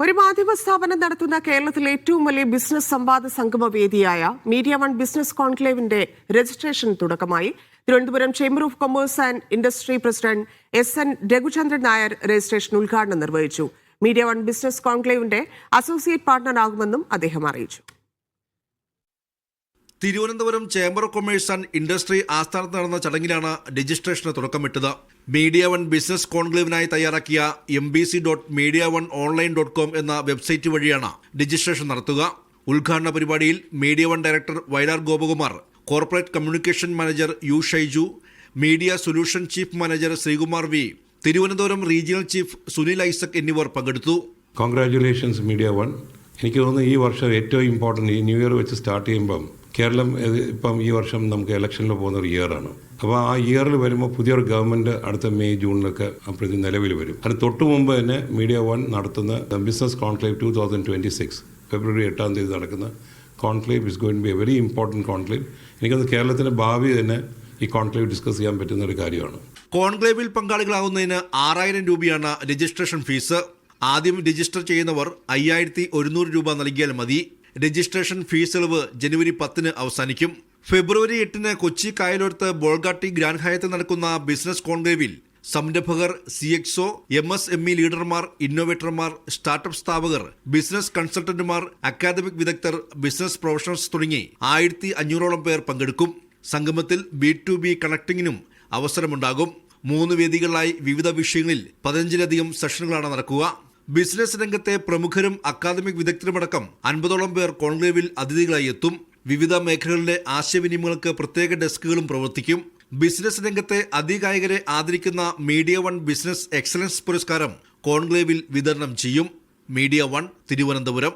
ഒരു മാധ്യമ സ്ഥാപനം നടത്തുന്ന കേരളത്തിലെ ഏറ്റവും വലിയ ബിസിനസ് സംവാദ സംഗമ വേദിയായ മീഡിയ വൺ ബിസിനസ് കോൺക്ലേവിന്റെ രജിസ്ട്രേഷൻ തുടക്കമായി. Thiruvananthapuram chamber of commerce and industry president SN Raghuchandran Nair registration ഉദ്ഘാടനം നിർവഹിച്ചു. മീഡിയ വൺ ബിസിനസ് കോൺക്ലേവിന്റെ അസോസിയേറ്റ് പാർട്ണറാകുമെന്നും അദ്ദേഹം അറിയിച്ചു. Thiruvananthapuram chamber of commerce and industry ആസ്ഥാനത്ത് നടന്ന ചടങ്ങിലാണ് രജിസ്ട്രേഷന് തുടക്കമിട്ടത്. മീഡിയ വൺ ബിസിനസ് കോൺക്ലേവിനായി തയ്യാറാക്കിയ mbc.mediaoneonline.com എന്ന വെബ്സൈറ്റ് വഴിയാണ് രജിസ്ട്രേഷൻ നടത്തുക. ഉദ്ഘാടന പരിപാടിയിൽ media one director Vayalar Gopakumar, corporate communication manager U Shaiju, media solution chief manager Sreekumar V, Thiruvananthapuram regional chief Sunil Isaac എന്നിവർ പങ്കെടുത്തു. Congratulations media one. എനിക്ക് തോന്നുന്നു ഈ വർഷം ഏറ്റവും ഇമ്പോർട്ടൻറ്റ്, ഈ ന്യൂ ഇയർ വെച്ച് സ്റ്റാർട്ട് ചെയ്യുമ്പം കേരളം ഇപ്പം ഈ വർഷം നമുക്ക് ഇലക്ഷനിൽ പോകുന്ന ഒരു ഇയറാണ്. അപ്പോൾ ആ ഇയറിൽ വരുമ്പോൾ പുതിയൊരു ഗവൺമെൻറ് അടുത്ത മെയ് ജൂണിലൊക്കെ അപ്പോഴത്തേക്ക് നിലവിൽ വരും. അതിന് തൊട്ട് മുമ്പ് തന്നെ മീഡിയ വൺ നടത്തുന്ന ബിസിനസ് കോൺക്ലേവ് 2026 ഫെബ്രുവരി 8 നടക്കുന്ന conclave is going to be a very important conclave. എനിക്കത് കേരളത്തിൻ്റെ ഭാവി തന്നെ ഈ കോൺക്ലേവ് ഡിസ്കസ് ചെയ്യാൻ പറ്റുന്ന ഒരു കാര്യമാണ്. കോൺക്ലേവിൽ പങ്കാളികളാകുന്നതിന് 6000 രൂപയാണ് രജിസ്ട്രേഷൻ ഫീസ്. ആദ്യം രജിസ്റ്റർ ചെയ്യുന്നവർ 5100 രൂപ നൽകിയാൽ മതി. രജിസ്ട്രേഷൻ ഫീസ് ഇളവ് ജനുവരി 10 അവസാനിക്കും. ഫെബ്രുവരി 8 കൊച്ചി കായലോരത്ത് ബോൾഗാട്ടി ഗ്രാൻഡ് ഹയത്തിൽ നടക്കുന്ന ബിസിനസ് കോൺക്ലേവിൽ സംരംഭകർ, CXO, MSME ലീഡർമാർ, ഇന്നോവേറ്റർമാർ, സ്റ്റാർട്ടപ്പ് സ്ഥാപകർ, ബിസിനസ് കൺസൾട്ടന്റുമാർ, അക്കാദമിക് വിദഗ്ധർ, ബിസിനസ് പ്രൊഫഷണൽസ് തുടങ്ങി 1500ഓളം പേർ പങ്കെടുക്കും. സംഗമത്തിൽ B2B കണക്ടിങ്ങിനും അവസരമുണ്ടാകും. 3 വേദികളിലായി വിവിധ വിഷയങ്ങളിൽ 15ലധികം സെഷനുകളാണ് നടക്കുക. ബിസിനസ് രംഗത്തെ പ്രമുഖരും അക്കാദമിക് വിദഗ്ധരുമടക്കം 50ഓളം പേർ കോൺക്ലേവിൽ അതിഥികളായി എത്തും. വിവിധ മേഖലകളിലെ ആശയവിനിമയങ്ങൾക്ക് പ്രത്യേക ഡെസ്കുകളും പ്രവർത്തിക്കും. ബിസിനസ് രംഗത്തെ അതികായകരെ ആദരിക്കുന്ന മീഡിയ വൺ ബിസിനസ് എക്സലൻസ് പുരസ്കാരം കോൺക്ലേവിൽ വിതരണം ചെയ്യും. Media one, Thiruvananthapuram.